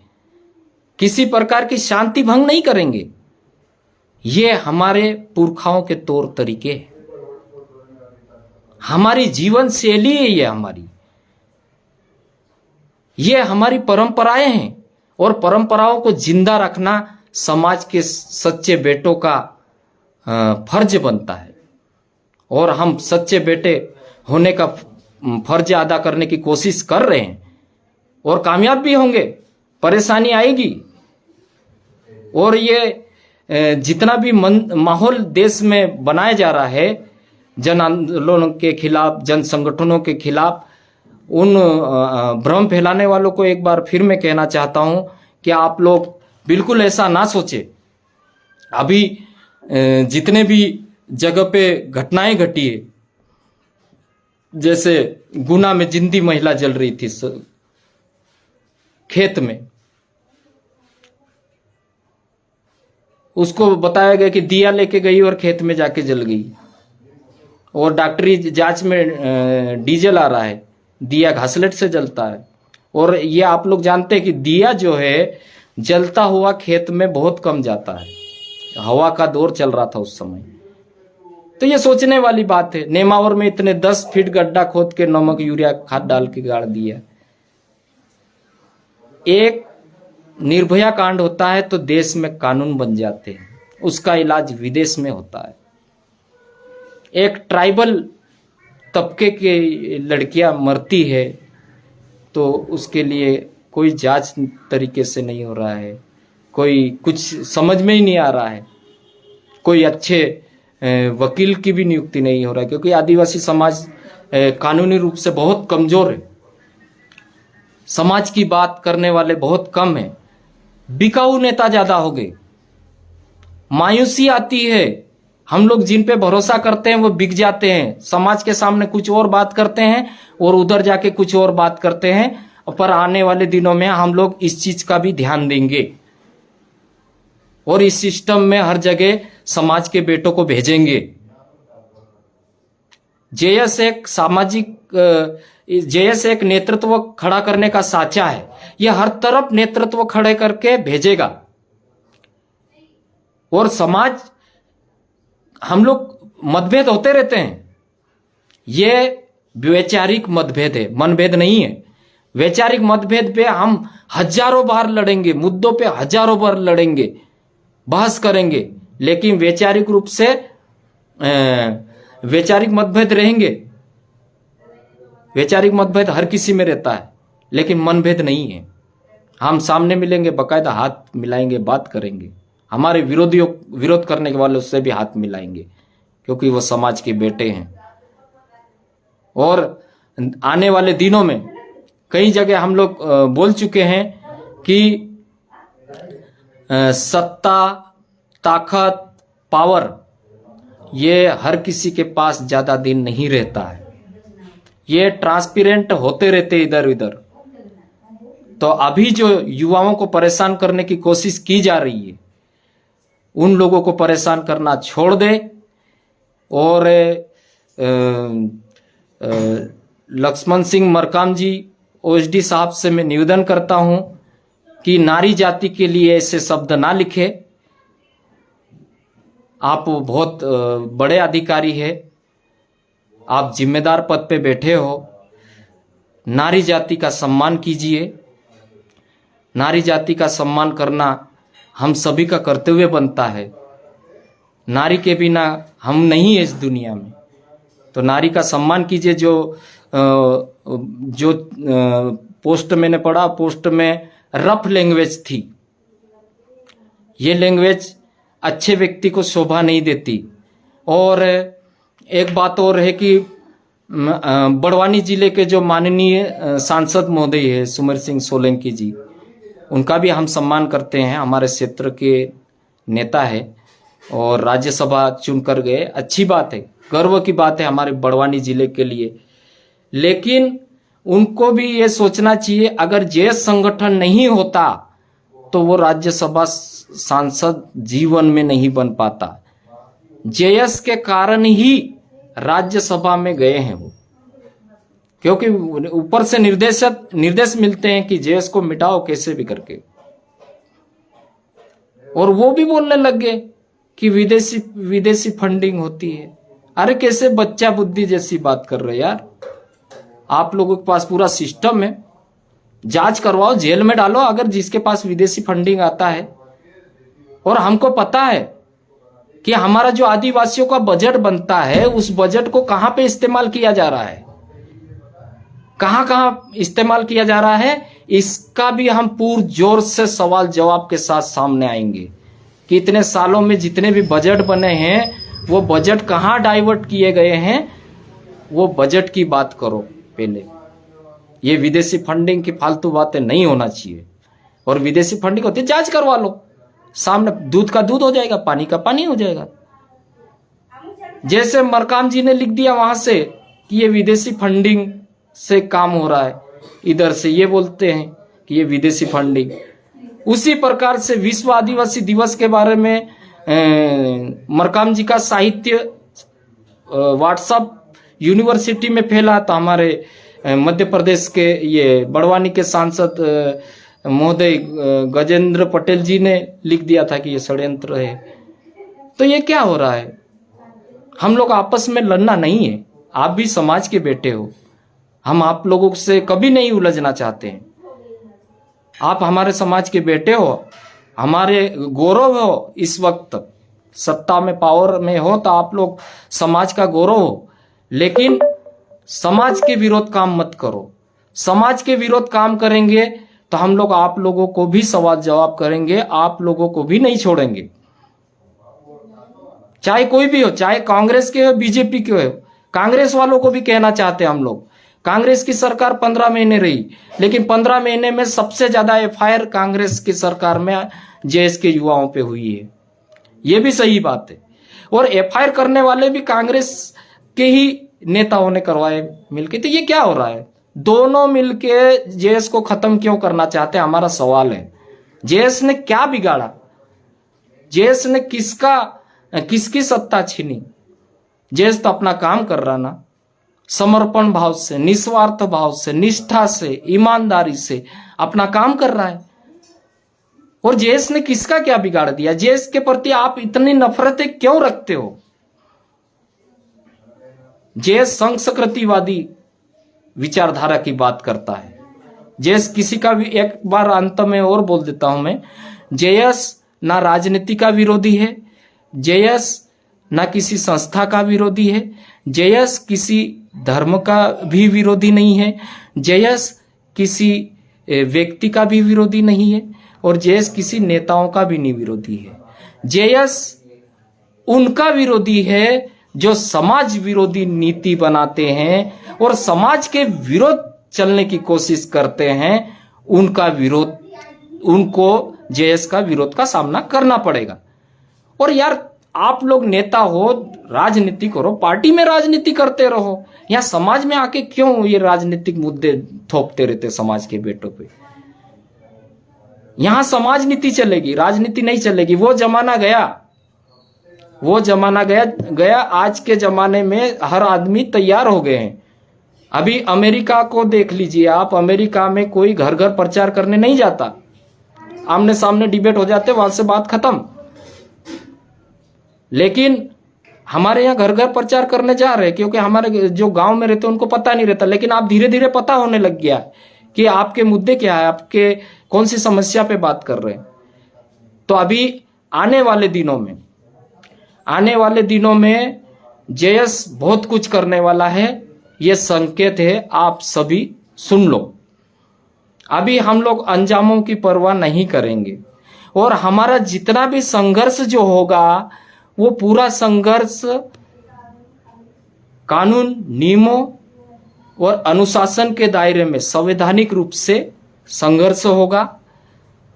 किसी प्रकार की शांति भंग नहीं करेंगे। ये हमारे पुरखाओं के तौर तरीके हैं, हमारी जीवन शैली है, ये हमारी परंपराएं हैं। और परंपराओं को जिंदा रखना समाज के सच्चे बेटों का फर्ज बनता है। और हम सच्चे बेटे होने का फर्ज अदा करने की कोशिश कर रहे हैं और कामयाब भी होंगे। परेशानी आएगी और ये जितना भी माहौल देश में बनाया जा रहा है जन आंदोलनों के खिलाफ, जन संगठनों के खिलाफ, उन भ्रम फैलाने वालों को एक बार फिर मैं कहना चाहता हूं कि आप लोग बिल्कुल ऐसा ना सोचे। अभी जितने भी जगह पे घटनाएं घटी है, जैसे गुना में जिंदी महिला जल रही थी खेत में, उसको बताया गया कि दिया लेके गई और खेत में जाके जल गई। और डॉक्टरी जांच में डीजल आ रहा है, दिया घासलेट से जलता है। और ये आप लोग जानते हैं कि दिया जो है जलता हुआ खेत में बहुत कम जाता है, हवा का दौर चल रहा था उस समय। तो ये सोचने वाली बात है। नेमावर में इतने 10 फीट गड्ढा खोद के नमक यूरिया खाद डाल के गाड़ दिया। एक निर्भया कांड होता है तो देश में कानून बन जाते हैं, उसका इलाज विदेश में होता है। एक ट्राइबल तबके की लड़कियां मरती है तो उसके लिए कोई जांच तरीके से नहीं हो रहा है, कोई कुछ समझ में ही नहीं आ रहा है, कोई अच्छे वकील की भी नियुक्ति नहीं हो रहा है, क्योंकि आदिवासी समाज कानूनी रूप से बहुत कमजोर है। समाज की बात करने वाले बहुत कम हैं, बिकाऊ नेता ज्यादा हो गए। मायूसी आती है, हम लोग जिन पे भरोसा करते हैं वो बिक जाते हैं। समाज के सामने कुछ और बात करते हैं और उधर जाके कुछ और बात करते हैं। पर आने वाले दिनों में हम लोग इस चीज का भी ध्यान देंगे और इस सिस्टम में हर जगह समाज के बेटों को भेजेंगे। जेएस एक सामाजिक जेएस एक नेतृत्व खड़ा करने का साचा है। यह हर तरफ नेतृत्व खड़े करके भेजेगा। और समाज, हम लोग मतभेद होते रहते हैं, ये वैचारिक मतभेद है, मनभेद नहीं है। वैचारिक मतभेद पे हम हजारों बार लड़ेंगे, मुद्दों पे हजारों बार लड़ेंगे, बहस करेंगे, लेकिन वैचारिक रूप से वैचारिक मतभेद रहेंगे। वैचारिक मतभेद हर किसी में रहता है, लेकिन मनभेद नहीं है। हम सामने मिलेंगे, बकायदा हाथ मिलाएंगे, बात करेंगे, हमारे विरोधियों, विरोध करने के वालों से भी हाथ मिलाएंगे, क्योंकि वो समाज के बेटे हैं। और आने वाले दिनों में कई जगह हम लोग बोल चुके हैं कि सत्ता, ताकत, पावर, ये हर किसी के पास ज्यादा दिन नहीं रहता है। ये ट्रांसपेरेंट होते रहते इधर उधर। तो अभी जो युवाओं को परेशान करने की कोशिश की जा रही है, उन लोगों को परेशान करना छोड़ दे। और लक्ष्मण सिंह मरकाम जी, ओएसडी साहब से मैं निवेदन करता हूं कि नारी जाति के लिए ऐसे शब्द ना लिखे। आप बहुत बड़े अधिकारी है, आप जिम्मेदार पद पे बैठे हो। नारी जाति का सम्मान कीजिए। नारी जाति का सम्मान करना हम सभी का कर्तव्य बनता है। नारी के बिना हम नहीं है इस दुनिया में। तो नारी का सम्मान कीजिए। जो पोस्ट मैंने पढ़ा, पोस्ट में रफ लैंग्वेज थी। ये लैंग्वेज अच्छे व्यक्ति को शोभा नहीं देती। और एक बात और है कि बड़वानी जिले के जो माननीय सांसद महोदय है सुमेर सिंह सोलंकी जी, उनका भी हम सम्मान करते हैं। हमारे क्षेत्र के नेता है और राज्यसभा चुनकर गए, अच्छी बात है, गर्व की बात है हमारे बड़वानी जिले के लिए। लेकिन उनको भी ये सोचना चाहिए, अगर जेएस संगठन नहीं होता तो वो राज्यसभा सांसद जीवन में नहीं बन पाता। जेएस के कारण ही राज्यसभा में गए हैं वो, क्योंकि ऊपर से निर्देश मिलते हैं कि जेएस को मिटाओ कैसे भी करके। और वो भी बोलने लग गए कि विदेशी फंडिंग होती है। अरे कैसे बच्चा बुद्धि जैसी बात कर रहे यार। आप लोगों के पास पूरा सिस्टम है, जांच करवाओ, जेल में डालो अगर जिसके पास विदेशी फंडिंग आता है। और हमको पता है कि हमारा जो आदिवासियों का बजट बनता है, उस बजट को कहां पे इस्तेमाल किया जा रहा है, कहां कहां इस्तेमाल किया जा रहा है, इसका भी हम पूरे जोर से सवाल जवाब के साथ सामने आएंगे कि इतने सालों में जितने भी बजट बने हैं, वो बजट कहां डाइवर्ट किए गए हैं। वो बजट की बात करो पहले। ये विदेशी फंडिंग की फालतू बातें नहीं होना चाहिए। और विदेशी फंडिंग होती है, जांच करवा लो, सामने दूध का दूध हो जाएगा, पानी का पानी हो जाएगा। जैसे मरकाम जी ने लिख दिया वहां से कि ये विदेशी फंडिंग से काम हो रहा है, इधर से ये बोलते हैं कि ये विदेशी फंडिंग। उसी प्रकार से विश्व आदिवासी दिवस के बारे में मरकाम जी का साहित्य व्हाट्सएप यूनिवर्सिटी में फैला। तो हमारे मध्य प्रदेश के ये बड़वानी के सांसद महोदय गजेंद्र पटेल जी ने लिख दिया था कि ये षड्यंत्र है। तो ये क्या हो रहा है? हम लोग आपस में लड़ना नहीं है। आप भी समाज के बेटे हो, हम आप लोगों से कभी नहीं उलझना चाहते हैं। आप हमारे समाज के बेटे हो, हमारे गौरव हो। इस वक्त सत्ता में, पावर में हो तो आप लोग समाज का गौरव हो, लेकिन समाज के विरोध काम मत करो। समाज के विरोध काम करेंगे तो हम लोग आप लोगों को भी सवाल जवाब करेंगे, आप लोगों को भी नहीं छोड़ेंगे। चाहे कोई भी हो, चाहे कांग्रेस के हो, बीजेपी के हो। कांग्रेस वालों को भी कहना चाहते हैं हम लोग, कांग्रेस की सरकार 15 महीने रही, लेकिन 15 महीने में सबसे ज्यादा एफआईआर कांग्रेस की सरकार में जेएस के युवाओं पे हुई है। यह भी सही बात है। और एफआईआर करने वाले भी कांग्रेस के ही नेताओं ने करवाए मिलके। तो ये क्या हो रहा है? दोनों मिलके जेएस को खत्म क्यों करना चाहते हैं? हमारा सवाल है। जेएस ने क्या बिगाड़ा? जेएस ने किसकी सत्ता छीनी? जेएस तो अपना काम कर रहा ना। समर्पण भाव से, निस्वार्थ भाव से, निष्ठा से, ईमानदारी से अपना काम कर रहा है। और जेएस ने किसका क्या बिगाड़ दिया? जेएस के प्रति आप इतनी नफरतें क्यों रखते हो? जेएस संस्कृतिवादी विचारधारा की बात करता है। जेएस किसी का भी, एक बार अंत में और बोल देता हूं मैं, जेएस ना राजनीति का विरोधी है, जेएस ना किसी संस्था का विरोधी है, जेएस किसी धर्म का भी विरोधी नहीं है, जेएस किसी व्यक्ति का भी विरोधी नहीं है, और जेएस किसी नेताओं का भी नहीं विरोधी है। जेएस उनका विरोधी है जो समाज विरोधी नीति बनाते हैं और समाज के विरोध चलने की कोशिश करते हैं। उनका विरोध, उनको जेएस का विरोध का सामना करना पड़ेगा। और यार, आप लोग नेता हो, राजनीति करो, पार्टी में राजनीति करते रहो, यहाँ समाज में आके क्यों ये राजनीतिक मुद्दे थोपते रहते समाज के बेटों पे? यहां समाज नीति चलेगी, राजनीति नहीं चलेगी। वो जमाना गया, वो जमाना गया। आज के जमाने में हर आदमी तैयार हो गए हैं। अभी अमेरिका को देख लीजिए आप, अमेरिका में कोई घर घर प्रचार करने नहीं जाता, आमने सामने डिबेट हो जाते, वहां से बात खत्म। लेकिन हमारे यहाँ घर घर प्रचार करने जा रहे हैं, क्योंकि हमारे जो गांव में रहते हैं उनको पता नहीं रहता। लेकिन आप धीरे धीरे पता होने लग गया कि आपके मुद्दे क्या है, आपके कौन सी समस्या पे बात कर रहे हैं। तो अभी आने वाले दिनों में जेएस बहुत कुछ करने वाला है। ये संकेत है, आप सभी सुन लो। अभी हम लोग अंजामों की परवाह नहीं करेंगे, और हमारा जितना भी संघर्ष जो होगा वो पूरा संघर्ष कानून, नियमों और अनुशासन के दायरे में संवैधानिक रूप से संघर्ष होगा।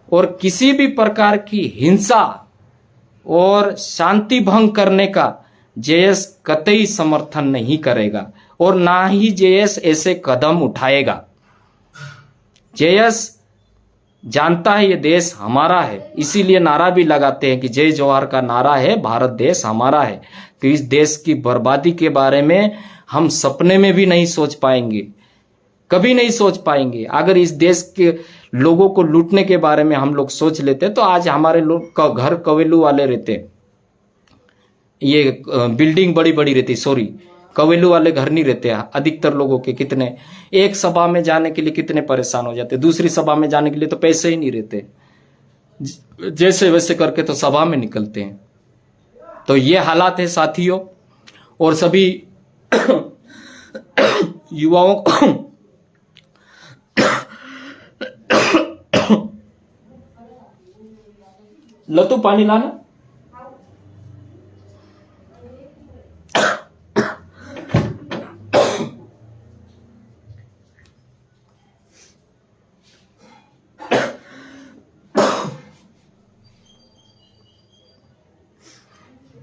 और किसी भी प्रकार की हिंसा और शांति भंग करने का जेएस कतई समर्थन नहीं करेगा, और ना ही जेएस ऐसे कदम उठाएगा। जेएस जानता है ये देश हमारा है, इसीलिए नारा भी लगाते हैं कि जय जवाहर का नारा है, भारत देश हमारा है। तो इस देश की बर्बादी के बारे में हम सपने में भी नहीं सोच पाएंगे, कभी नहीं सोच पाएंगे। अगर इस देश के लोगों को लूटने के बारे में हम लोग सोच लेते तो आज हमारे लोग घर कवेलू वाले रहते, ये बिल्डिंग बड़ी बड़ी रहती, सॉरी कवेलू वाले घर नहीं रहते। अधिकतर लोगों के कितने, एक सभा में जाने के लिए कितने परेशान हो जाते, दूसरी सभा में जाने के लिए तो पैसे ही नहीं रहते, जैसे वैसे करके तो सभा में निकलते हैं। तो ये हालात है साथियों। और सभी युवाओं को लतू पानी लाना।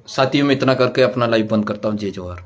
साथियों, मैं इतना करके अपना लाइव बंद करता हूं। जय जवाहर।